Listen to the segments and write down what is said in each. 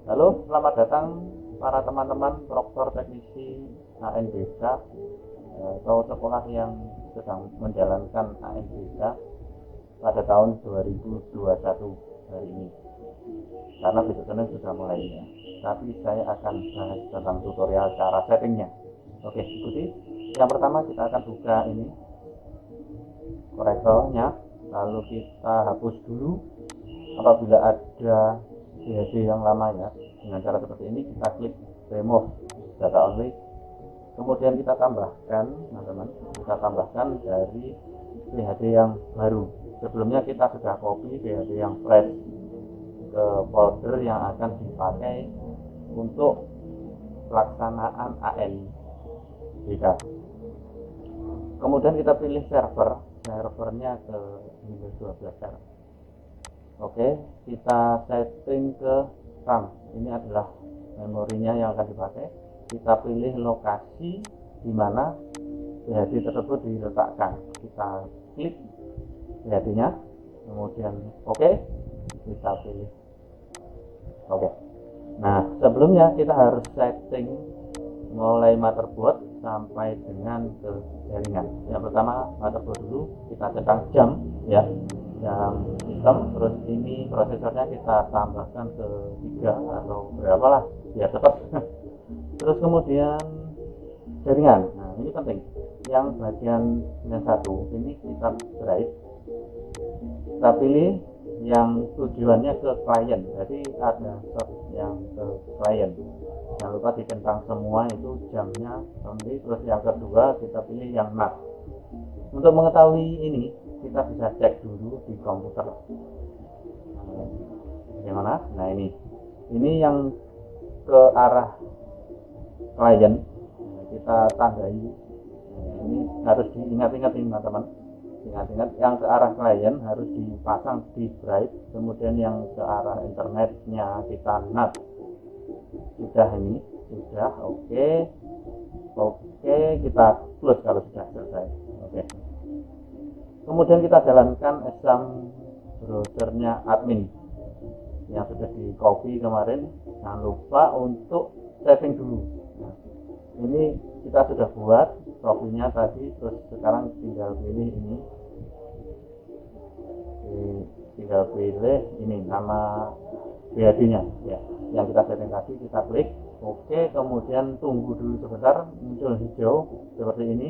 Halo, selamat datang para teman-teman proktor teknisi ANBK atau sekolah yang sedang menjalankan ANBK pada tahun 2021 hari ini. Karena besok Senin sudah mulainya. Tapi saya akan bahas tentang tutorial cara settingnya. Oke, ikuti. Yang pertama kita akan buka ini korektornya, lalu kita hapus dulu apabila ada BHD yang lama ya. Dengan cara seperti ini kita klik remove data only, kemudian kita tambahkan teman-teman, kita tambahkan dari BHD yang baru. Sebelumnya kita sudah copy BHD yang fresh ke folder yang akan dipakai untuk pelaksanaan ANBK. Kemudian kita pilih servernya ke Windows 12 server. Oke, kita setting ke RAM. Ini adalah memorinya yang akan dipakai. Kita pilih lokasi di mana BHD tersebut diletakkan. Kita klik BHD-nya, kemudian oke, kita pilih oke. Nah, sebelumnya kita harus setting mulai motherboard sampai dengan ke jaringan. Yang pertama motherboard dulu, kita centang jam ya, jam sistem. Terus ini prosesornya kita tambahkan ke 3 atau berapa lah biar cepat. Terus kemudian jaringan. Nah, ini penting. Yang bagian yang satu ini kita drive, kita pilih yang tujuannya ke klien. Jadi ada shot yang ke klien. Jangan lupa dicentang semua itu jamnya only. Terus yang kedua kita pilih yang NAT. Untuk mengetahui ini kita bisa cek dulu di komputer. Bagaimana? Nah, ini yang ke arah klien kita tandai. Ini harus diingat-ingat ini teman-teman. Ingat-ingat yang ke arah klien harus dipasang di drive, kemudian yang ke arah internetnya kita NAT. Sudah ini, sudah oke, kita close kalau sudah selesai. Oke. Kemudian kita jalankan exam browsernya admin yang sudah di copy kemarin. Jangan lupa untuk setting dulu. Nah, ini kita sudah buat profilnya tadi, terus sekarang tinggal pilih ini, tinggal pilih ini nama BHD-nya ya, yang kita setting tadi. Kita klik oke, kemudian tunggu dulu sebentar, muncul hijau seperti ini,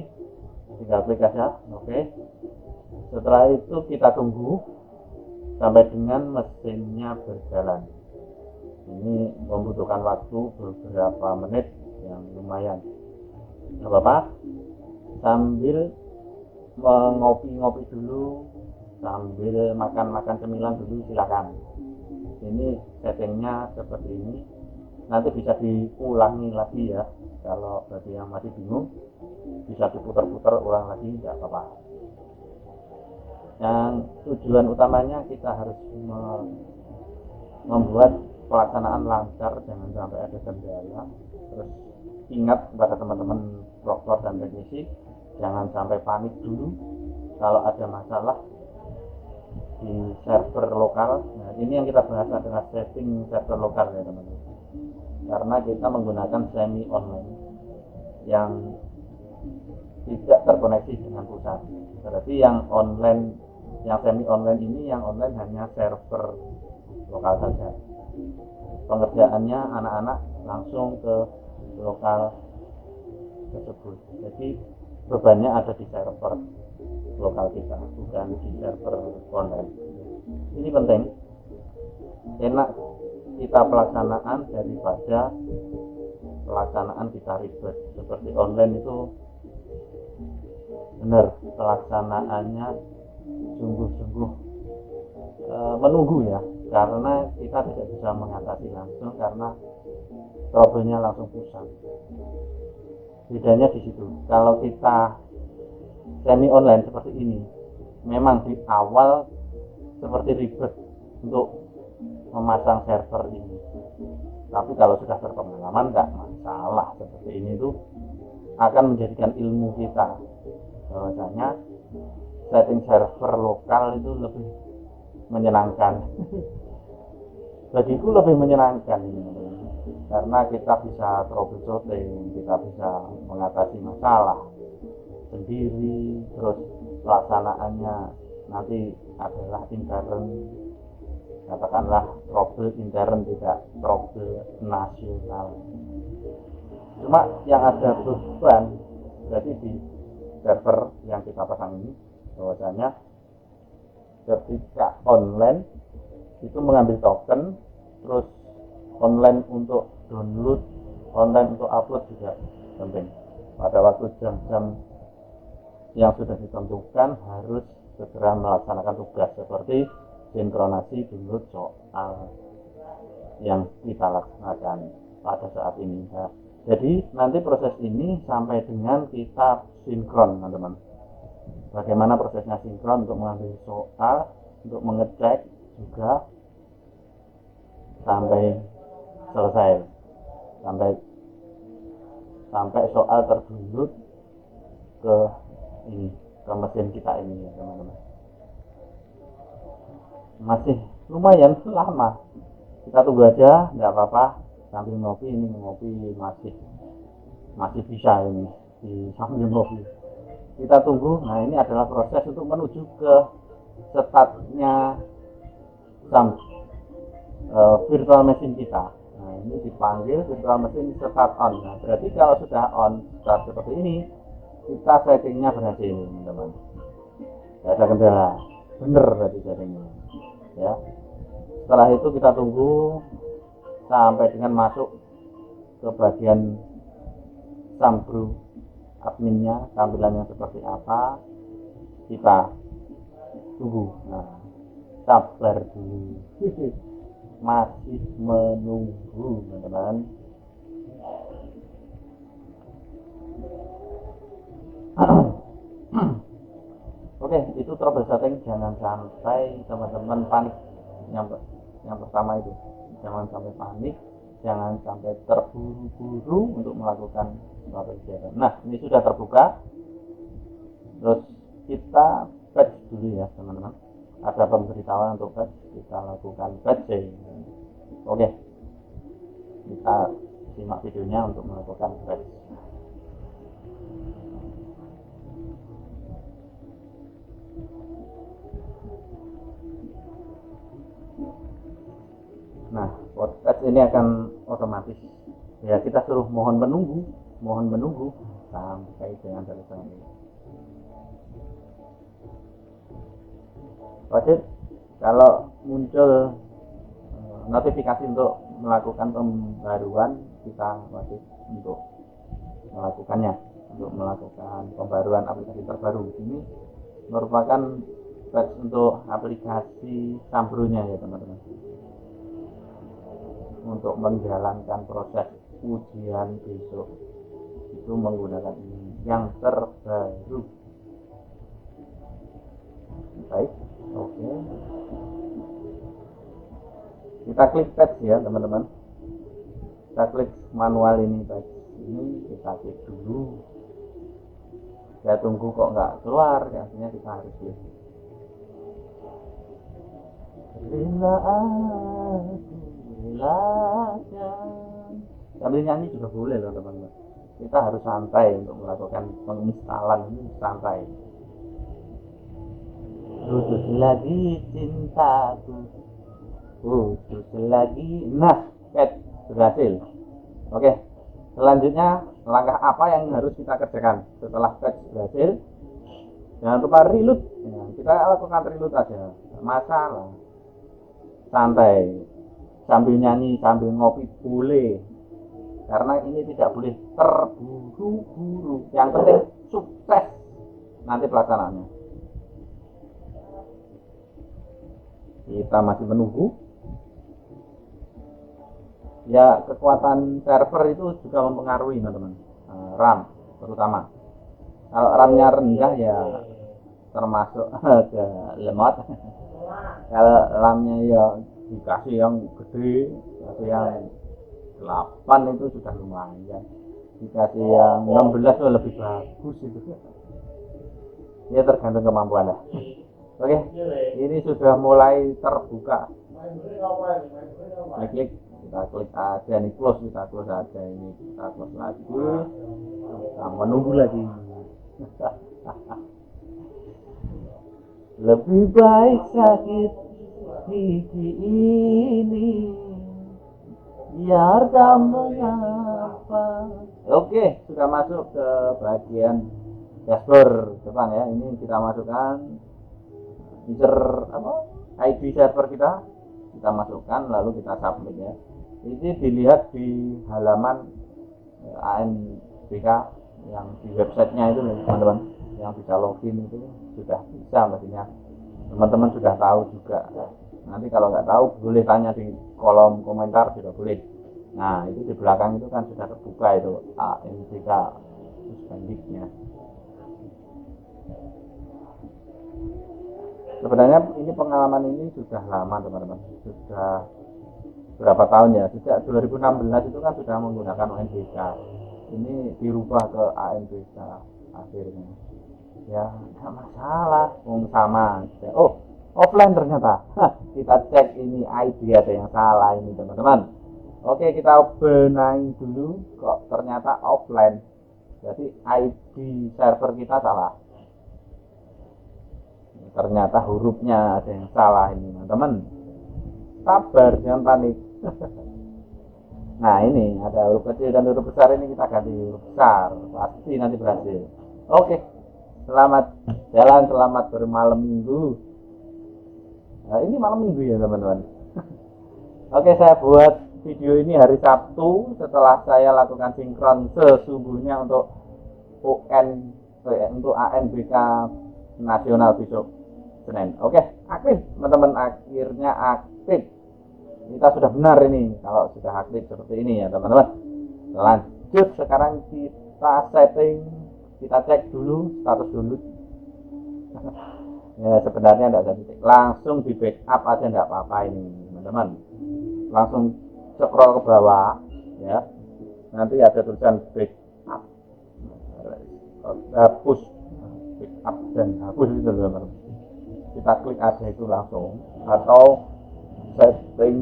tinggal klik aja oke. Setelah itu kita tunggu sampai dengan mesinnya berjalan. Ini membutuhkan waktu beberapa menit yang lumayan. Gak apa-apa, sambil ngopi-ngopi dulu, sambil makan-makan cemilan dulu silakan. Ini settingnya seperti ini. Nanti bisa diulangi lagi ya. Kalau bagi yang masih bingung bisa diputar-putar ulang lagi, nggak apa-apa. Yang tujuan utamanya kita harus membuat pelaksanaan lancar, jangan sampai ada kendala. Terus ingat kepada teman-teman proktor dan teknisi, jangan sampai panik dulu kalau ada masalah di server lokal. Nah, ini yang kita bahas adalah setting server lokal ya teman-teman, karena kita menggunakan semi online yang tidak terkoneksi dengan pusat. Berarti yang online, yang semi online ini, yang online hanya server lokal saja. Pengerjaannya anak-anak langsung ke lokal tersebut. Jadi bebannya ada di server lokal kita, bukan di server online. Ini penting. Enak kita pelaksanaan daripada pelaksanaan kita ribet. Seperti online itu benar pelaksanaannya sungguh-sungguh menunggu ya, karena kita tidak bisa mengatasi langsung karena trouble-nya langsung pusat. Bedanya di situ. Kalau kita semi online seperti ini, memang di awal seperti ribet untuk memasang server ini. Tapi kalau sudah berpengalaman nggak masalah. Seperti ini tuh akan menjadikan ilmu kita bahwasanya setting server lokal itu lebih menyenangkan. Bagiku lebih menyenangkan ini. karena kita bisa troubleshooting, kita bisa mengatasi masalah sendiri, terus pelaksanaannya nanti adalah intern, katakanlah trouble intern, tidak trouble nasional. Cuma yang ada beban berarti di server yang kita pasang ini, bahwasanya ketika online itu mengambil token, terus online untuk download, online untuk upload juga penting. Pada waktu jam-jam yang sudah ditentukan harus segera melaksanakan tugas seperti sinkronasi download soal yang kita laksanakan pada saat ini. Nah, jadi nanti proses ini sampai dengan kita sinkron, teman-teman. Bagaimana prosesnya sinkron untuk mengambil soal, untuk mengecek juga sampai selesai, sampai soal terdownload ke ini, ke mesin kita ini ya teman-teman. Masih lumayan lama, kita tunggu aja, nggak apa-apa, sambil ngopi. Ini ngopi masih bisa ini di sambil ngopi, kita tunggu. Nah, ini adalah proses untuk menuju ke startnya virtual machine kita. Nah, ini dipanggil virtual machine start on. Nah, berarti kalau sudah on start seperti ini, kita settingnya berhasil, teman-teman. Tidak ada kendala, bener berarti settingnya ya. Setelah itu kita tunggu sampai dengan masuk ke bagian Sambro adminnya, tampilannya seperti apa, kita tunggu. Nah, sabar dulu. Masih menunggu, teman-teman. Oke, itu troubleshooting. Jangan sampai teman-teman panik. Yang pertama itu, jangan sampai panik, jangan sampai terburu-buru untuk melakukan suatu kegiatan. Nah, ini sudah terbuka. Terus kita patch dulu ya, teman-teman. Ada pemberitahuan untuk patch, kita lakukan patching. Oke, kita simak videonya untuk melakukan patch. Nah, podcast ini akan otomatis ya, kita suruh mohon menunggu sampai dengan selesai. Wajib kalau muncul notifikasi untuk melakukan pembaruan, kita wajib untuk melakukannya, untuk melakukan pembaruan aplikasi terbaru. Ini merupakan patch untuk aplikasi Sambro-nya ya teman-teman, untuk menjalankan proses ujian besok itu menggunakan ini yang terbaru. Baik, oke, kita klik patch ya teman-teman. Kita klik manual ini, patch ini kita klik dulu. Saya tunggu kok nggak keluar, artinya kita harus klik. Bila aku relakan, sambil nyanyi juga boleh loh teman-teman. Kita harus santai untuk melakukan penginstalan ini, santai. Putus lagi cintaku, putus lagi. Nah, berhasil. Oke, selanjutnya langkah apa yang harus kita kerjakan setelah patch berhasil? Jangan lupa reload. Nah, kita lakukan reload aja, masalah. Santai, sambil nyanyi, sambil ngopi boleh, karena ini tidak boleh terburu-buru. Yang penting sukses nanti pelaksanaannya. Kita masih menunggu ya. Kekuatan server itu juga mempengaruhi teman-teman, RAM terutama. Kalau RAM-nya rendah ya termasuk ke lemot. Kalau RAM-nya ya dikasih yang gede, dikasih yang 8 itu sudah lumayan, dikasih yang 16 itu lebih bagus itu ya, tergantung kemampuan lah. Oke, ini sudah mulai terbuka. Klik kita klik aja nih, close, kita close aja ini, kita close lagi, kita menunggu lagi. Lebih baik sakit gigi ini biar tak mengapa. Oke, sudah masuk ke bagian dashboard depan ya. Ini kita masukkan user ID server kita masukkan, lalu kita submit ya. Ini dilihat di halaman ANBK yang di websitenya itu teman-teman, yang bisa login itu sudah bisa mestinya. Teman-teman sudah tahu juga. Nanti kalau nggak tahu boleh tanya di kolom komentar juga boleh. Nah, itu di belakang itu kan sudah terbuka itu ANBK Spendiknya. Sebenarnya ini pengalaman ini sudah lama teman-teman, sudah berapa tahun ya, sejak 2016 itu kan sudah menggunakan UNBK. Ini dirubah ke ANBK akhirnya ya, nggak masalah, sama. Oh, offline ternyata. Kita cek ini ID ada yang salah ini teman-teman. Oke, kita benahi dulu, kok ternyata offline, jadi ID server kita salah. Ternyata hurufnya ada yang salah ini teman-teman. Sabar, jangan panik. Nah, ini ada huruf kecil dan huruf besar, ini kita ganti huruf besar, pasti nanti berhasil. Oke, selamat jalan, selamat bermalam minggu. Nah, ini malam minggu ya teman-teman. Oke, saya buat video ini hari Sabtu setelah saya lakukan sinkron sesungguhnya untuk ANBK nasional besok Senin. Oke, aktif teman-teman, akhirnya aktif. Kita sudah benar ini kalau sudah aktif seperti ini ya teman-teman. Lanjut, sekarang kita setting, kita cek dulu status dulu. Ya, sebenarnya tidak usah dicek, langsung di backup aja tidak apa-apa ini teman-teman. Langsung scroll ke bawah ya, nanti ada tulisan backup, hapus, backup dan hapus itu teman-teman. Kita klik aja itu langsung, atau setting.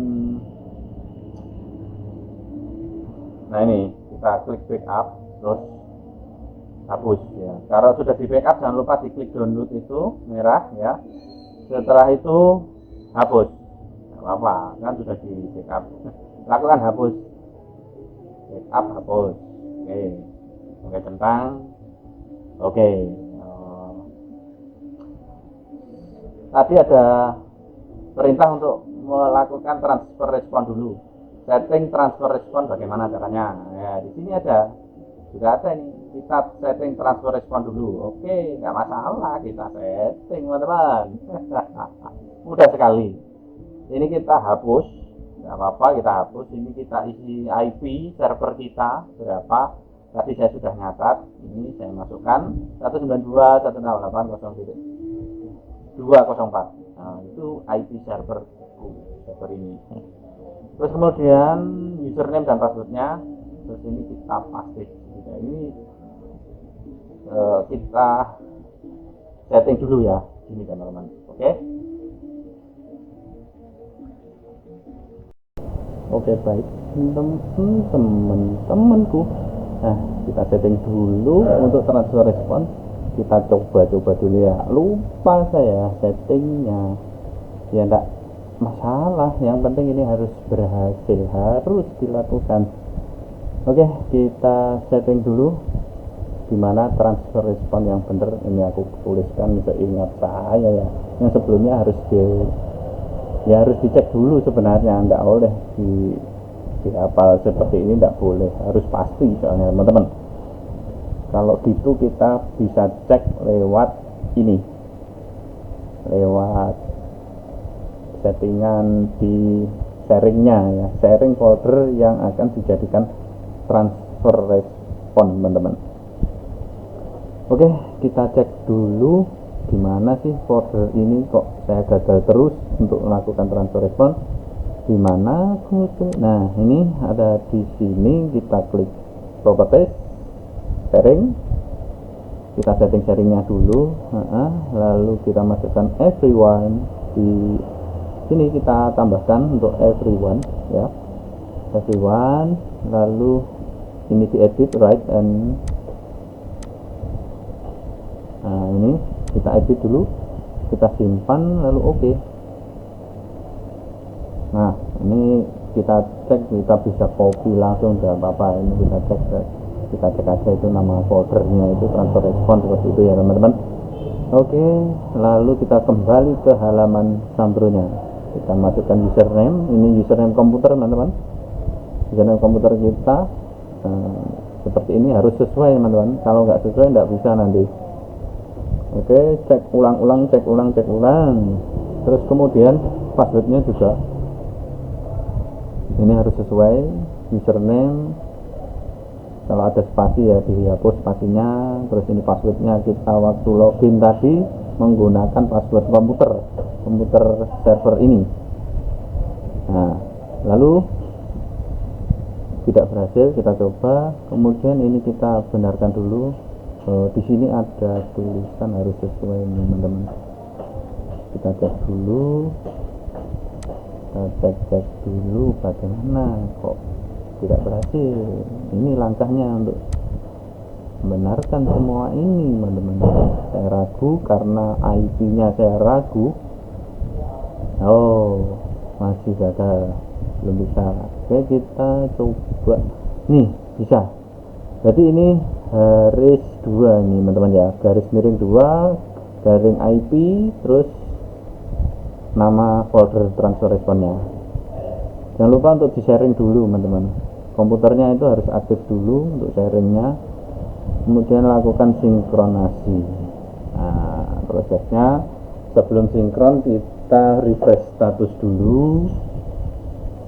Nah, ini kita klik backup terus hapus ya. Kalau sudah di backup jangan lupa diklik download itu merah ya. Setelah itu hapus, nggak apa-apa kan sudah di backup. Lakukan hapus, backup, hapus. Oke, centang. Oke. Tadi ada perintah untuk melakukan transfer respon dulu. Setting transfer respon bagaimana caranya? Ya, di sini ada, juga ada ini. Kita setting transfer respon dulu. Oke, nggak masalah, kita setting teman-teman. Mudah sekali. Ini kita hapus, nggak apa-apa, kita hapus. Ini kita isi IP server kita berapa. Tadi saya sudah nyatat. Ini saya masukkan 192.168.0.204. Nah, itu IP server ini. Terus kemudian username dan passwordnya. Terus ini kita paste. Ini kita setting dulu ya, ini teman-teman. Oke, baik teman-temanku. Nah, kita setting dulu untuk transfer respon. Kita coba dulu ya. Lupa saya settingnya. Ya enggak masalah, yang penting ini harus berhasil, harus dilakukan. Oke, kita setting dulu dimana transfer respon yang benar. Ini aku tuliskan seingat saya ya. Yang sebelumnya harus harus dicek dulu sebenarnya, enggak boleh dihafal seperti ini, enggak boleh, harus pasti soalnya teman-teman. Kalau gitu kita bisa cek lewat ini, lewat settingan di sharingnya ya, sharing folder yang akan dijadikan transfer respon teman-teman. Oke, kita cek dulu gimana sih folder ini, kok saya gagal terus untuk melakukan transfer respon. Dimana? Nah, ini ada di sini, kita klik properties, sharing, kita setting sharingnya dulu. Lalu kita masukkan everyone, di sini kita tambahkan untuk everyone ya. everyone, lalu ini diedit right, and nah ini kita edit dulu, kita simpan, lalu oke. Nah ini kita cek, kita bisa copy langsung, tidak apa-apa. Ini kita cek aja itu nama foldernya itu transfer respon, seperti itu ya teman-teman. Oke, lalu kita kembali ke halaman Sambro-nya, kita masukkan username. Ini username komputer teman-teman, username komputer kita. Seperti ini harus sesuai teman-teman, kalau nggak sesuai nggak bisa nanti. Oke, cek ulang-ulang, cek ulang. Terus kemudian passwordnya juga ini harus sesuai. Username, kalau ada spasi ya dihapus spasinya. Terus ini passwordnya kita waktu login tadi menggunakan password komputer server ini. Nah lalu tidak berhasil, kita coba. Kemudian ini kita benarkan dulu. Di sini ada tulisan harus sesuai teman-teman. Kita cek dulu, cek dulu bagaimana kok tidak berhasil. Ini langkahnya untuk membenarkan semua ini teman-teman. Saya ragu karena IP-nya saya ragu. Oh, masih gagal, belum bisa. Oke, kita coba. Nih bisa. Jadi ini garis 2 nih teman-teman ya, garis miring 2 garing IP, terus nama folder transfer responnya. Jangan lupa untuk di sharing dulu teman-teman, komputernya itu harus aktif dulu untuk sharingnya. Kemudian lakukan sinkronasi. Nah prosesnya sebelum sinkron kita refresh status dulu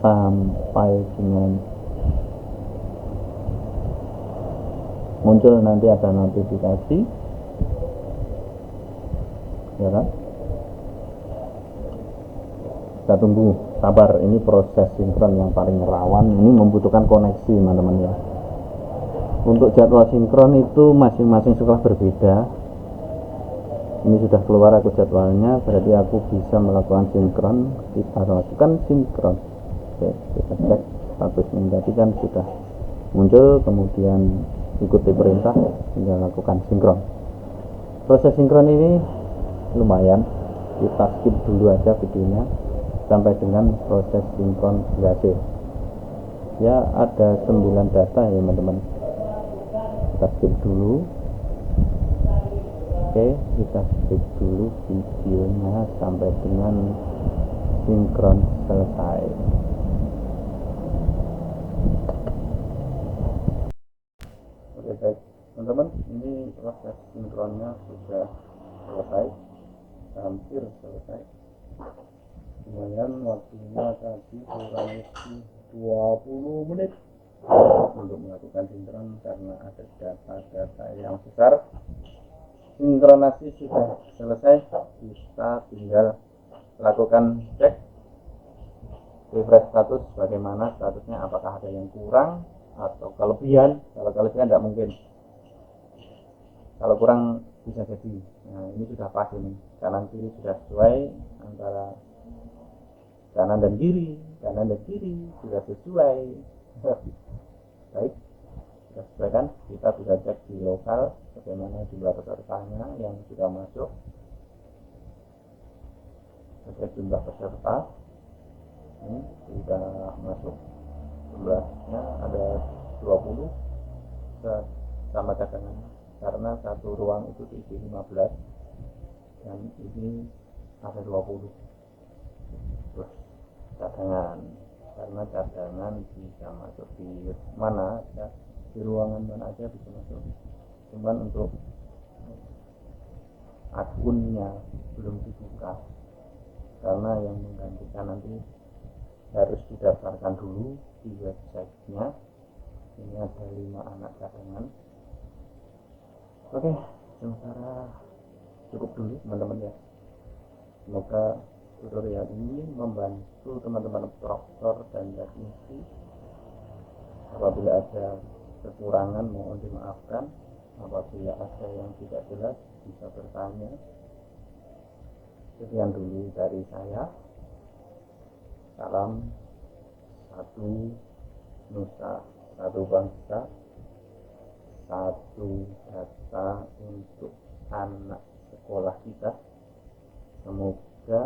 sampai dengan muncul nanti ada notifikasi ya kan. Kita tunggu, sabar, ini proses sinkron yang paling rawan. Ini membutuhkan koneksi teman-teman ya. Untuk jadwal sinkron itu masing-masing sekolah berbeda. Ini sudah keluar aku jadwalnya, berarti aku bisa melakukan sinkron. Kita lakukan sinkron. Oke, kita cek statusnya tadi kan sudah muncul, kemudian ikuti perintah, tinggal lakukan sinkron. Proses sinkron ini lumayan, kita skip dulu aja videonya sampai dengan proses sinkron berhasil ya. Ada 9 data ya teman-teman, kita skip dulu. Oke, kita skip dulu videonya sampai dengan sinkron selesai. Oke baik teman-teman, ini proses sinkronnya sudah selesai, hampir selesai. Kemudian waktunya tadi kurang lebih 20 menit untuk melakukan sinkron karena ada data-data yang besar. Sinkronasi sudah selesai, kita tinggal lakukan cek refresh status, bagaimana statusnya, apakah ada yang kurang atau kelebihan. Kalau kelebihan tidak mungkin, kalau kurang bisa jadi. Nah ini sudah pas, ini kanan kiri sudah sesuai, antara kanan dan kiri sudah sesuai. Baik, sudah sesuai kan. Kita bisa cek di lokal bagaimana jumlah pesertanya yang sudah masuk. Cek jumlah peserta ini sudah masuk, jumlahnya ada 20 sama cadangan, karena satu ruang itu diisi 15 dan ini ada 20. Terus cadangan, karena cadangan bisa masuk di mana aja, di ruangan mana aja bisa masuk, cuman untuk akunnya belum dibuka karena yang menggantikan nanti harus didaftarkan dulu di websitenya. Ini ada 5 anak cadangan. Oke, sementara cukup dulu teman-teman ya. Semoga tutorial ini membantu teman-teman proktor dan teknisi. Apabila ada kekurangan mohon dimaafkan, apabila ada yang tidak jelas bisa bertanya. Sekian dulu dari saya. Salam 1, nusa, satu bangsa, satu data untuk anak sekolah kita. Semoga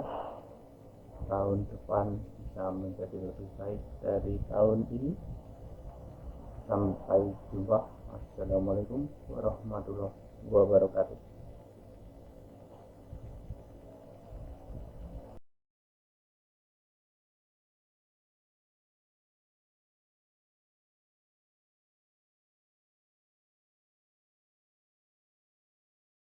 tahun depan bisa menjadi lebih baik dari tahun ini. Sampai jumpa. Assalamualaikum warahmatullahi wabarakatuh.